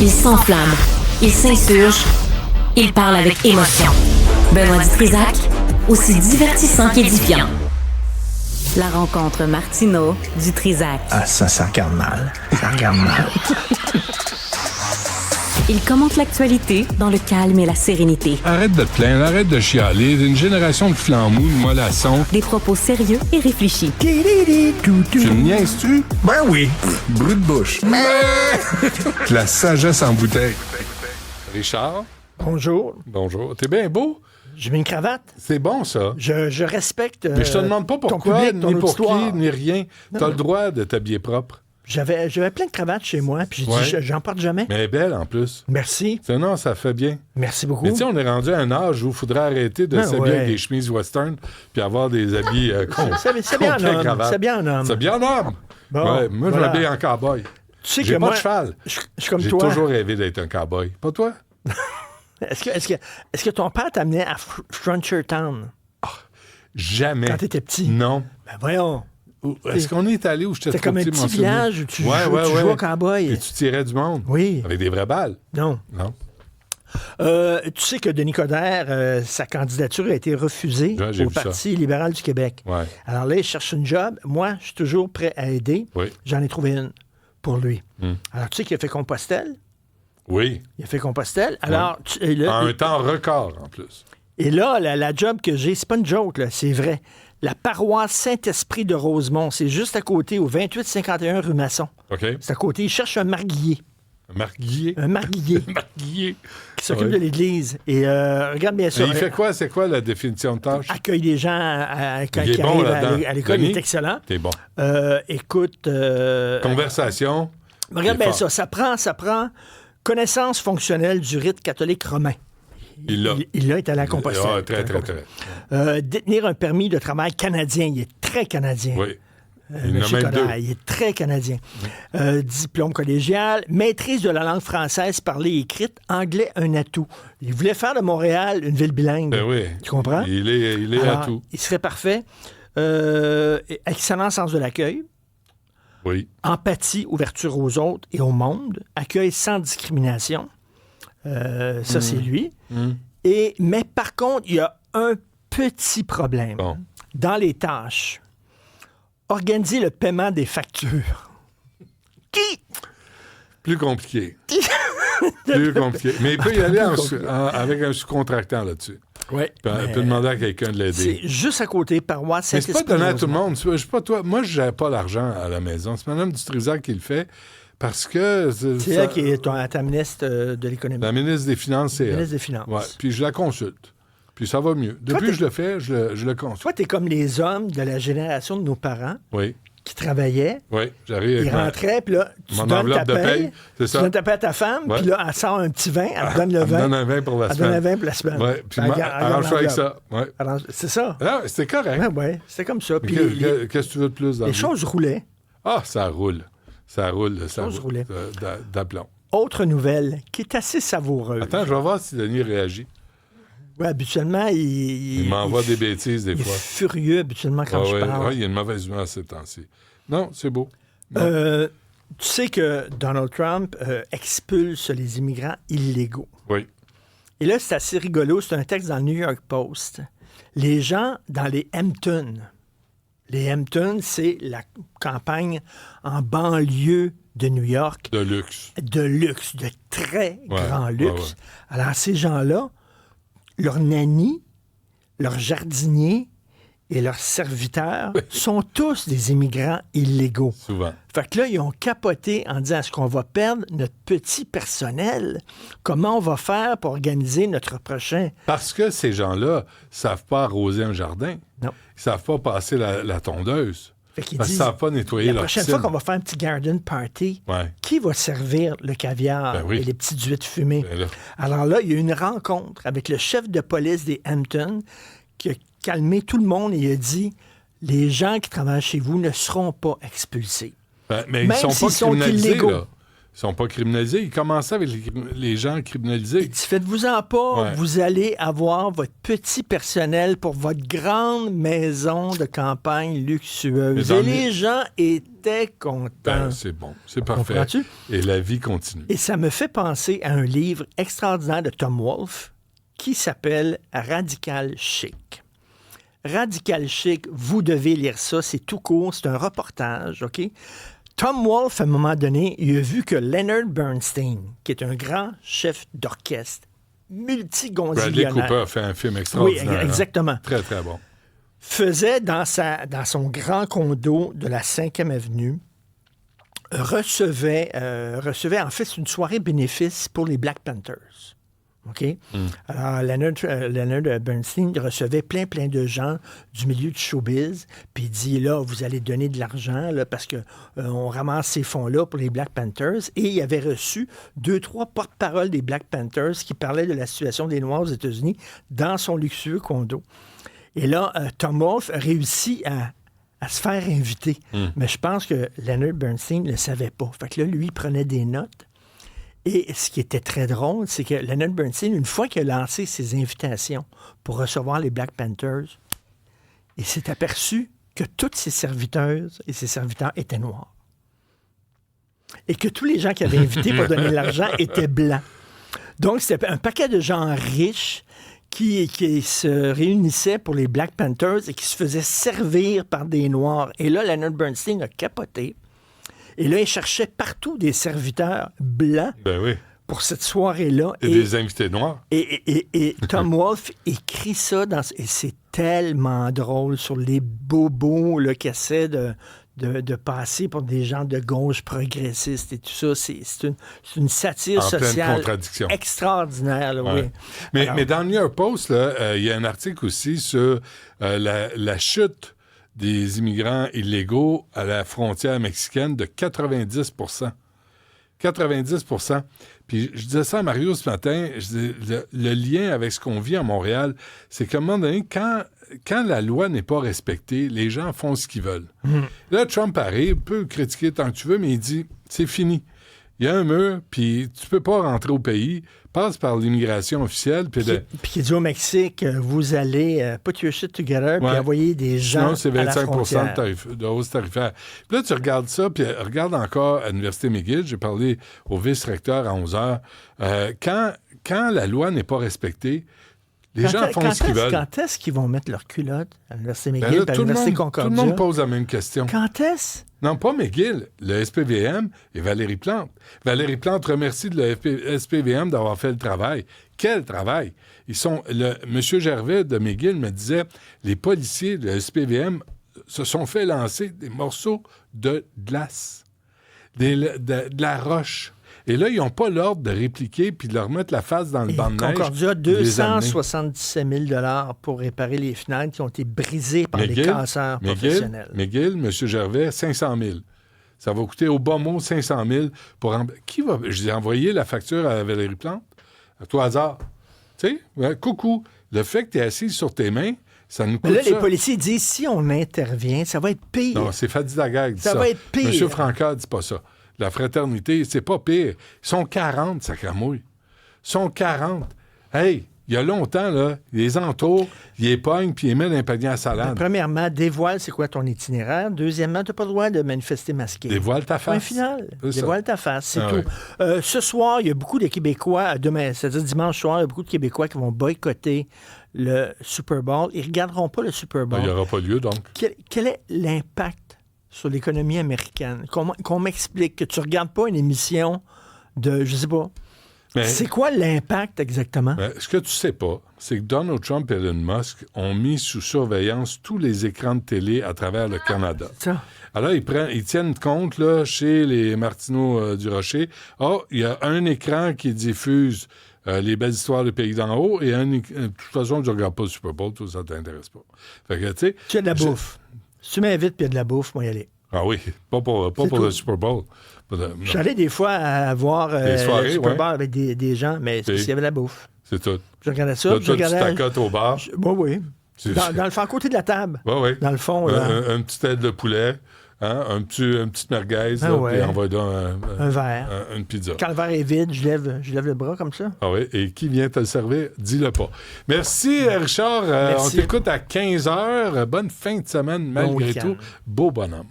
Il s'enflamme, il s'insurge, il parle avec émotion. Benoît Dutrisac, aussi divertissant qu'édifiant. La rencontre Martineau-Dutrisac. Ah, ça regarde mal. Ça regarde mal. Il commente l'actualité dans le calme et la sérénité. Arrête de te plaindre, arrête de chialer. Une génération de flambous, de mollassons. Des propos sérieux et réfléchis. Tu me niaises-tu? Ben oui. Brut de bouche. La sagesse en bouteille. Richard, Bonjour. bonjour. T'es bien beau? J'ai mis une cravate. C'est bon, ça. Je respecte Mais je te demande pas ton pourquoi, public, ton ni pour auditoire. qui, ni rien. T'as Non. le droit de t'habiller propre. J'avais plein de cravates chez moi, puis j'ai Ouais. dit, j'en porte jamais. Mais elle est belle, en plus. Merci. Non, ça fait bien. Merci beaucoup. Mais tu sais, on est rendu à un âge où il faudrait arrêter de s'habiller ouais. avec des chemises western puis avoir des habits C'est bien en complets homme. cravates. C'est bien en homme. C'est bien en homme. Bon, Ouais, moi, je voilà. m'habille en cowboy. Tu sais J'ai que pas moi, de cheval. je suis comme J'ai toi. toujours rêvé d'être un cowboy. Pas toi? Est-ce que ton père t'amenait à Frontiertown Jamais. quand t'étais petit? Non. Ben voyons. Est-ce qu'on est allé où j'étais C'était trop comme un petit, petit m'en souvenir? village où tu jouais au cowboy. Et tu tirais du monde? Oui. Avec des vraies balles? Non. Non. Tu sais que Denis Coderre, sa candidature a été refusée Ouais, j'ai au vu ça. Parti libéral du Québec. Ouais. Alors là, il cherche une job. Moi, je suis toujours prêt à aider. Oui. J'en ai trouvé une pour lui. Hmm. Alors, tu sais qu'il a fait Compostelle. Oui. Il a fait Compostelle. Alors, et là, En un temps record, en plus. et là, la job que j'ai, c'est pas une joke, là, c'est vrai. La paroisse Saint-Esprit de Rosemont, c'est juste à côté, au 2851 rue Masson. OK? C'est à côté. Il cherche un marguillier. Marc Guillet. Un marguillier Marc Guillet. qui s'occupe Ouais. de l'Église. Et regarde bien Et ça. il fait quoi? C'est quoi la définition de tâche? Accueille des gens quand Il est qui bon arrivent là-dedans. à l'école. Il Denis? est excellent. T'es bon. Écoute, Conversation. regarde il est bien fort. ça. Ça prend connaissance fonctionnelle du rite catholique romain. Il l'a. Il est allé à Compostelle. Ah, très. Détenir un permis de travail canadien. Il est très canadien. Oui. Il en a Monsieur même Coderre, deux. il est très canadien. Diplôme collégial, maîtrise de la langue française parlée et écrite, anglais un atout. Il voulait faire de Montréal une ville bilingue. Ben oui. Tu comprends? Il est Alors, à tout. il serait parfait. Excellent sens de l'accueil. Oui. Empathie, ouverture aux autres et au monde. Accueil sans discrimination. Ça, c'est lui. Mais par contre, il y a un petit problème. Bon. Dans les tâches, organiser le paiement des factures. Plus compliqué. Plus compliqué. Mais il peut y aller avec un sous-contractant là-dessus. Oui. Il peut demander à quelqu'un de C'est l'aider. juste à côté, paroisse Mais c'est pas Saint-Esprit. donné à tout le monde. Je sais pas toi. Moi, je n'ai pas l'argent à la maison. C'est Mme Dutrisac qui le fait parce que... C'est elle qui est ta ministre de l'économie. La ministre des Finances, c'est elle. Ministre des Finances. Ouais. Puis je la consulte. Puis ça va mieux. Depuis Toi, que je le fais, je le consulte. Toi, t'es comme les hommes de la génération de nos parents Oui. qui travaillaient. Oui. J'arrive Ils avec ma... rentraient, puis là, tu mon donnes enveloppe ta de paye. paye, c'est ça. Tu donnes ta paye à ta femme, Ouais. puis là, elle sort un petit vin, elle te donne le Elle me vin. donne un vin pour la Elle donne un semaine. vin pour la semaine. Oui. Puis Elle garde arrange-toi avec l'enveloppe. ça. Ouais. C'est ça. Ah, c'était correct. Oui, c'est comme ça. Puis Qu'est-ce que tu veux de plus dans les la vie? choses roulaient. Ah, ça roule. Ça roule. Ça choses roule. roulaient. D'aplomb. Autre nouvelle qui est assez savoureuse. Attends, je vais voir si Denis réagit. Ouais, habituellement, Il m'envoie des bêtises des il est fois. furieux habituellement quand je parle. Il y a une mauvaise humeur ces temps-ci. Non, c'est beau. Tu sais que Donald Trump expulse les immigrants illégaux. Oui. Et là, c'est assez rigolo. C'est un texte dans le New York Post. Les gens dans les Hamptons. Les Hamptons, c'est la campagne en banlieue de New York. De luxe. De luxe, de très grand luxe. ouais. Alors, ces gens-là, leurs nannies, leurs jardiniers et leurs serviteurs sont tous des immigrants illégaux. Souvent. Fait que là, ils ont capoté en disant, est-ce qu'on va perdre notre petit personnel? Comment on va faire pour organiser notre prochain? Parce que ces gens-là ne savent pas arroser un jardin. Non. Ils ne savent pas passer la tondeuse. Fait qu'ils Parce qu'ils disent, ne savent pas nettoyer la leur prochaine piscine. fois qu'on va faire un petit garden party, Ouais. qui va servir le caviar Ben oui. et les petites huîtres fumées? Ben là. Alors là, il y a eu une rencontre avec le chef de police des Hamptons qui a calmé tout le monde et il a dit, les gens qui travaillent chez vous ne seront pas expulsés. Ben, mais ils Même ne sont s'ils pas sont criminalisés, illégaux. là. Ils sont pas criminalisés. Ils commençaient avec les gens criminalisés. Il dit, faites-vous-en pas, vous allez avoir votre petit personnel pour votre grande maison de campagne luxueuse. Et les gens étaient contents. Ben, c'est bon, c'est parfait. Comprends-tu? Et la vie continue. Et ça me fait penser à un livre extraordinaire de Tom Wolfe qui s'appelle Radical Chic. Radical Chic, vous devez lire ça, c'est tout court, c'est un reportage, OK? Tom Wolfe, à un moment donné, il a vu que Leonard Bernstein, qui est un grand chef d'orchestre, multigondillionnaire... Bradley Cooper a fait un film extraordinaire. Oui, exactement. Hein? Très, très bon. Faisait dans son grand condo de la 5e Avenue, recevait, en fait, c'est une soirée bénéfice pour les Black Panthers. OK? Alors, Leonard Bernstein recevait plein de gens du milieu du showbiz, puis il dit, là, vous allez donner de l'argent, là, parce que on ramasse ces fonds-là pour les Black Panthers, et il avait reçu 2-3 porte-paroles des Black Panthers qui parlaient de la situation des Noirs aux États-Unis dans son luxueux condo. Et là, Tom Wolfe a réussi à se faire inviter. Mais je pense que Leonard Bernstein ne le savait pas. Fait que là, lui, il prenait des notes. Et ce qui était très drôle, c'est que Leonard Bernstein, une fois qu'il a lancé ses invitations pour recevoir les Black Panthers, il s'est aperçu que toutes ses serviteuses et ses serviteurs étaient noirs. Et que tous les gens qu'il avait invités pour donner de l'argent étaient blancs. Donc, c'était un paquet de gens riches qui se réunissaient pour les Black Panthers et qui se faisaient servir par des Noirs. Et là, Leonard Bernstein a capoté. Et là, il cherchait partout des serviteurs blancs pour cette soirée-là. Et des invités noirs. Et Tom Wolfe écrit ça, et c'est tellement drôle sur les bobos là, qui essaient de passer pour des gens de gauche progressistes et tout ça. C'est une satire sociale extraordinaire. Là, oui. Mais dans le New York Post, il y a un article aussi sur la chute des immigrants illégaux à la frontière mexicaine de 90 %. 90 %. Puis je disais ça à Mario ce matin, je disais, le lien avec ce qu'on vit à Montréal, c'est qu'à un moment donné, quand la loi n'est pas respectée, les gens font ce qu'ils veulent. Là, Trump arrive, peut critiquer tant que tu veux, mais il dit, c'est fini. Il y a un mur, puis tu peux pas rentrer au pays, passe par l'immigration officielle. Puis il dit au Mexique, vous allez put your shit together, puis envoyer des gens c'est 25 % de hausse tarifaire. Puis là, tu regardes ça, puis regarde encore à l'Université McGill, j'ai parlé au vice-recteur à 11 heures. Quand la loi n'est pas respectée, les gens font ce qu'ils veulent. Quand est-ce qu'ils vont mettre leur culotte à l'Université McGill et à l'Université Concordia? Tout le monde pose la même question. Quand est-ce? Non, pas McGill, le SPVM et Valérie Plante. Valérie Plante remercie le SPVM d'avoir fait le travail. Quel travail! M. Gervais de McGill me disait, les policiers de SPVM se sont fait lancer des morceaux de glace, de la roche. Et là, ils n'ont pas l'ordre de répliquer puis de leur mettre la face dans le banc de neige. Concordia, 277 000 $ pour réparer les fenêtres qui ont été brisées par les casseurs professionnels. McGill, M. Gervais, 500 000. Ça va coûter au bas mot 500 000 pour... Qui va... Je ai envoyé la facture à Valérie Plante, à tout hasard. Tu sais, coucou, le fait que tu es assis sur tes mains, ça nous coûte mais là, ça. les policiers disent, si on intervient, ça va être pire. Non, c'est Fadi Daguerre qui dit ça. Ça va être pire. M. Francard dit pas ça. La fraternité, c'est pas pire. Ils sont 40, sacramouille. Ils sont 40. Hey, il y a longtemps, là, ils les entourent, ils les pognent, puis ils les mettent dans un panier à salade. Premièrement, dévoile c'est quoi ton itinéraire. Deuxièmement, tu n'as pas le droit de manifester masqué. Dévoile ta face. Point final. Dévoile ta face, c'est tout. Ouais. Ce soir, il y a beaucoup de Québécois, demain, c'est-à-dire dimanche soir, il y a beaucoup de Québécois qui vont boycotter le Super Bowl. Ils ne regarderont pas le Super Bowl. Il n'y aura pas lieu, donc. Quel est l'impact sur l'économie américaine? Qu'on m'explique que tu ne regardes pas une émission de, je sais pas, mais c'est quoi l'impact exactement? Ce que tu sais pas, c'est que Donald Trump et Elon Musk ont mis sous surveillance tous les écrans de télé à travers le Canada. Ça. Alors, ils tiennent compte, là, chez les Martineau du Rocher. Il y a un écran qui diffuse les belles histoires du pays d'en haut et de toute façon, je ne regarde pas le Super Bowl, tout ça ne t'intéresse pas. Fait que, tu sais... Tu as de la bouffe. Si tu m'invites puis il y a de la bouffe, moi y aller. Ah oui, pas pour le Super Bowl. J'allais des fois à voir soirées, le Super Bowl avec des gens, mais c'est parce qu'il y avait de la bouffe. C'est tout. Je regardais ça. Là, tu t'accotes au bar. Oui. Dans le fond, à côté de la table. Oui. Dans le fond. Un petit aile de poulet Hein? Un petit merguez, Ah là, ouais. puis envoie-donc Un verre. une pizza. Quand le verre est vide, je lève le bras comme ça. Ah oui, et qui vient te le servir, dis-le pas. Merci, Richard. Merci. On t'écoute à 15h. Bonne fin de semaine, malgré week-end. tout. Beau bonhomme.